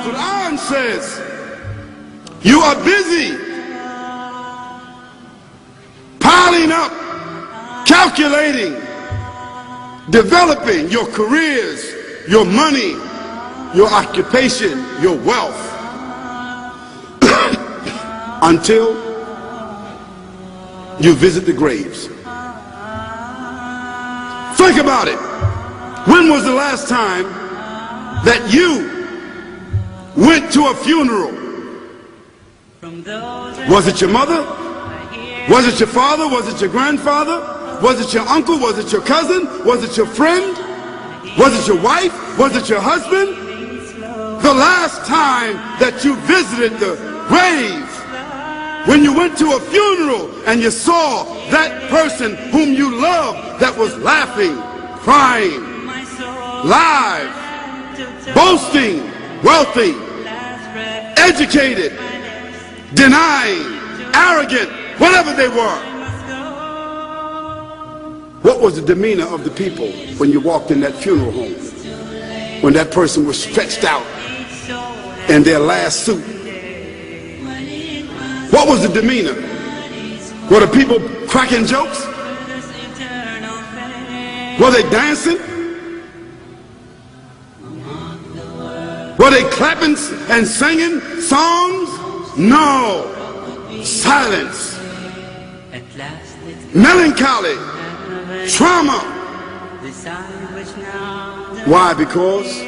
Quran says, you are busy piling up, calculating, developing your careers, your money, your occupation, your wealth, until you visit the graves. Think about it. When was the last time that you went to a funeral? Was it your mother? Was it your father? Was it your grandfather? Was it your uncle? Was it your cousin? Was it your friend? Was it your wife? Was it your husband? The last time that you visited the grave, when you went to a funeral and you saw that person whom you loved that was laughing, crying, live, boasting, wealthy, educated, denying, arrogant, whatever they were. What was the demeanor of the people when you walked in that funeral home? When that person was stretched out in their last suit? What was the demeanor? Were the people cracking jokes? Were they dancing? Were they clapping and singing songs? No. Silence. Melancholy. Trauma. Why? Because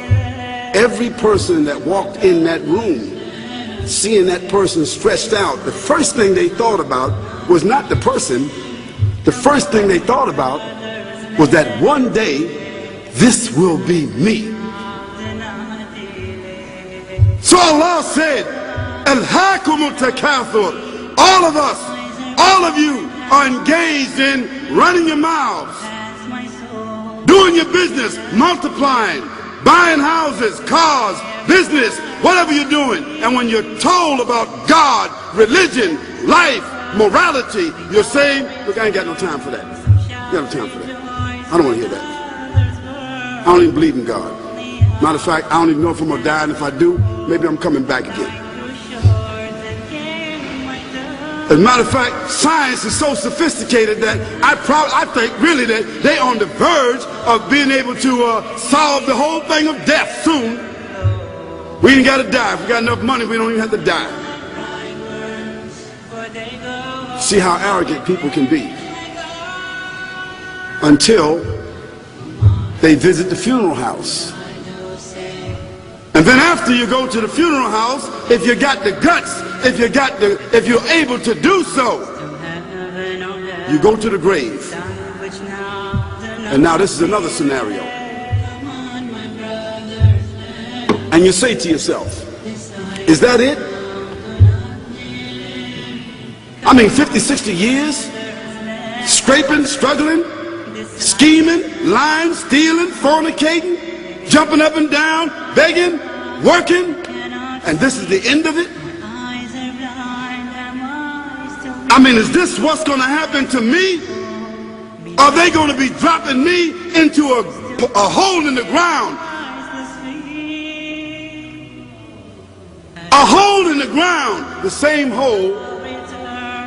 every person that walked in that room, seeing that person stretched out, the first thing they thought about was not the person. The first thing they thought about was that one day this will be me. So Allah said, Alhaakumut takathur. All of us, all of you are engaged in running your mouths, doing your business, multiplying, buying houses, cars, business, whatever you're doing. And when you're told about God, religion, life, morality, you're saying, look, I ain't got no time for that. I ain't got no time for that. I don't want to hear that. I don't even believe in God. Matter of fact, I don't even know if I'm going to die, and if I do, maybe I'm coming back again. As a matter of fact, science is so sophisticated that I think really that they're on the verge of being able to solve the whole thing of death soon. We ain't got to die. If we got enough money, we don't even have to die. See how arrogant people can be until they visit the funeral house. And then after you go to the funeral house, if you got the guts, if you're able to do so, you go to the grave. And now this is another scenario. And you say to yourself, is that it? I mean, 50, 60 years, scraping, struggling, scheming, lying, stealing, fornicating, jumping up and down, begging, working, and this is the end of it? I mean, is this what's going to happen to me? Are they going to be dropping me into a hole in the ground? A hole in the ground, the same hole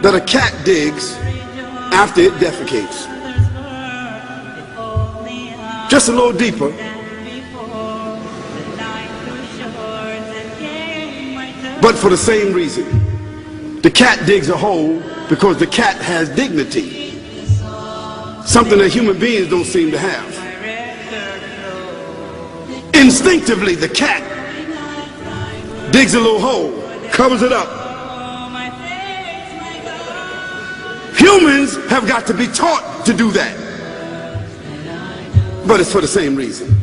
that a cat digs after it defecates. Just a little deeper. But for the same reason. The cat digs a hole because the cat has dignity. Something that human beings don't seem to have. Instinctively, the cat digs a little hole, covers it up. Humans have got to be taught to do that. But it's for the same reason.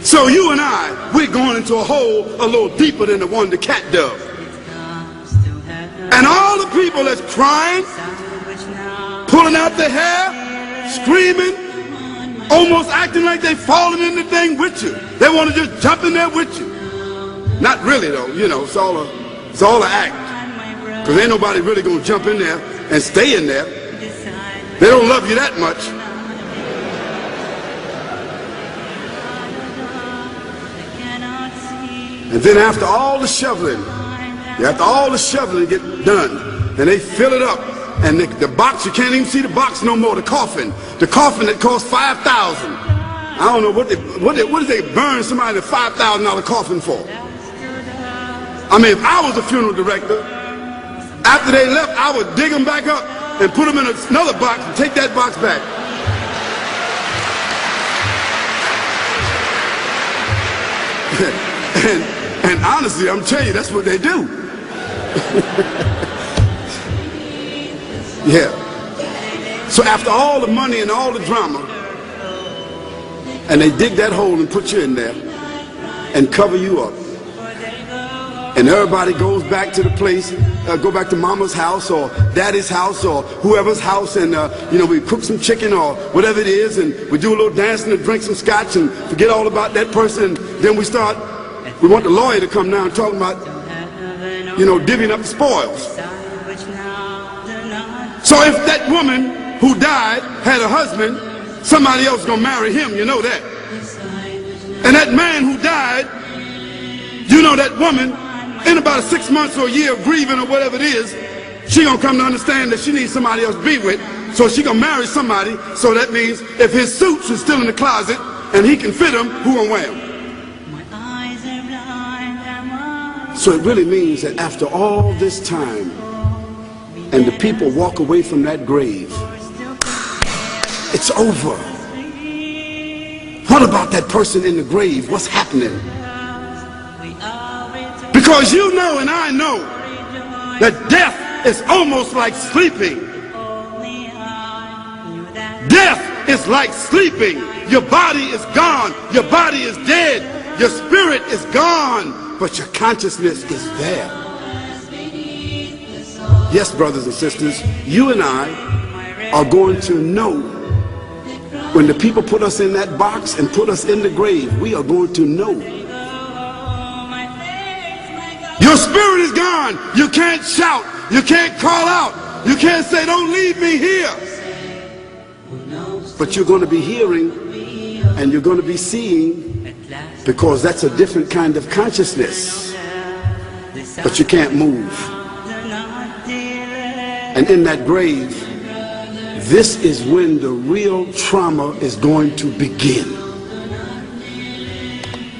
So you and I, we're going into a hole a little deeper than the one the cat dug. And all the people that's crying, pulling out their hair, screaming, almost acting like they falling in the thing with you. They want to just jump in there with you. Not really though, you know, it's all an act. Because ain't nobody really going to jump in there and stay in there. They don't love you that much. And then after all the shoveling get done, and they fill it up, and the box, you can't even see the box no more, the coffin that cost $5,000. I don't know what did they burn somebody in a $5,000 coffin for? I mean, if I was a funeral director, after they left, I would dig them back up and put them in another box and take that box back. and honestly, I'm telling you, that's what they do. Yeah. So after all the money and all the drama, and they dig that hole and put you in there and cover you up, and everybody goes back to the place, go back to mama's house or daddy's house or whoever's house, and you know, we cook some chicken or whatever it is, and we do a little dancing and drink some scotch and forget all about that person. And then we want the lawyer to come now and talk about, you know, divvying up the spoils. So if that woman who died had a husband, somebody else is gonna marry him, you know that. And that man who died, you know, that woman, in about 6 months or a year of grieving or whatever it is, she gonna come to understand that she needs somebody else to be with, so she gonna marry somebody. So that means if his suits are still in the closet and he can fit them, who gonna wear them? So it really means that after all this time, and the people walk away from that grave, it's over. What about that person in the grave? What's happening? Because you know and I know that death is almost like sleeping. Death is like sleeping. Your body is gone. Your body is dead. Your spirit is gone, but your consciousness is there. Yes, brothers and sisters, you and I are going to know when the people put us in that box and put us in the grave. We are going to know. Your spirit is gone. You can't shout. You can't call out. You can't say, don't leave me here. But you're going to be hearing and you're going to be seeing, because that's a different kind of consciousness. But you can't move. And in that grave, this is when the real trauma is going to begin.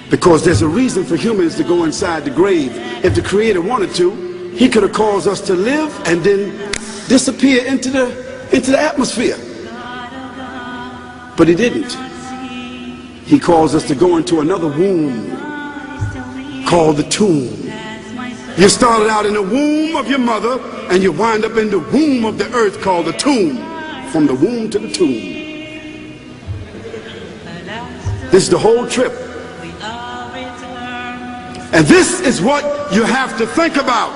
Because there's a reason for humans to go inside the grave. If the Creator wanted to, He could have caused us to live and then disappear into the atmosphere. But He didn't. He caused us to go into another womb called the tomb. You started out in the womb of your mother, and you wind up in the womb of the earth called the tomb. From the womb to the tomb. This is the whole trip. And this is what you have to think about.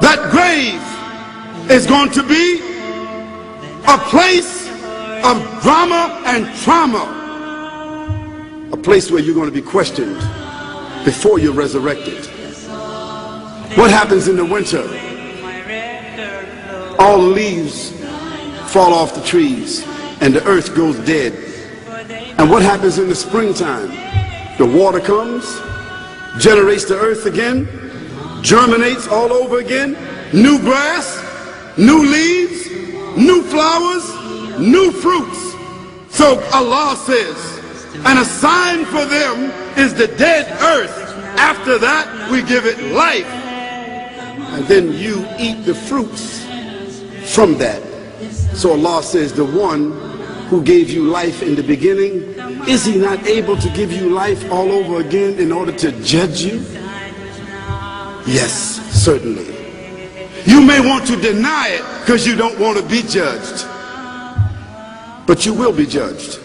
That grave is going to be a place of drama and trauma. A place where you're going to be questioned before you're resurrected. What happens in the winter? All the leaves fall off the trees and the earth goes dead. And what happens in the springtime? The water comes, generates the earth again, germinates all over again, new grass, new leaves, new flowers, new fruits. So Allah says, and a sign for them is the dead earth. After that, we give it life. And then you eat the fruits from that. So Allah says, the one who gave you life in the beginning, is He not able to give you life all over again in order to judge you? Yes, certainly. You may want to deny it because you don't want to be judged, but you will be judged.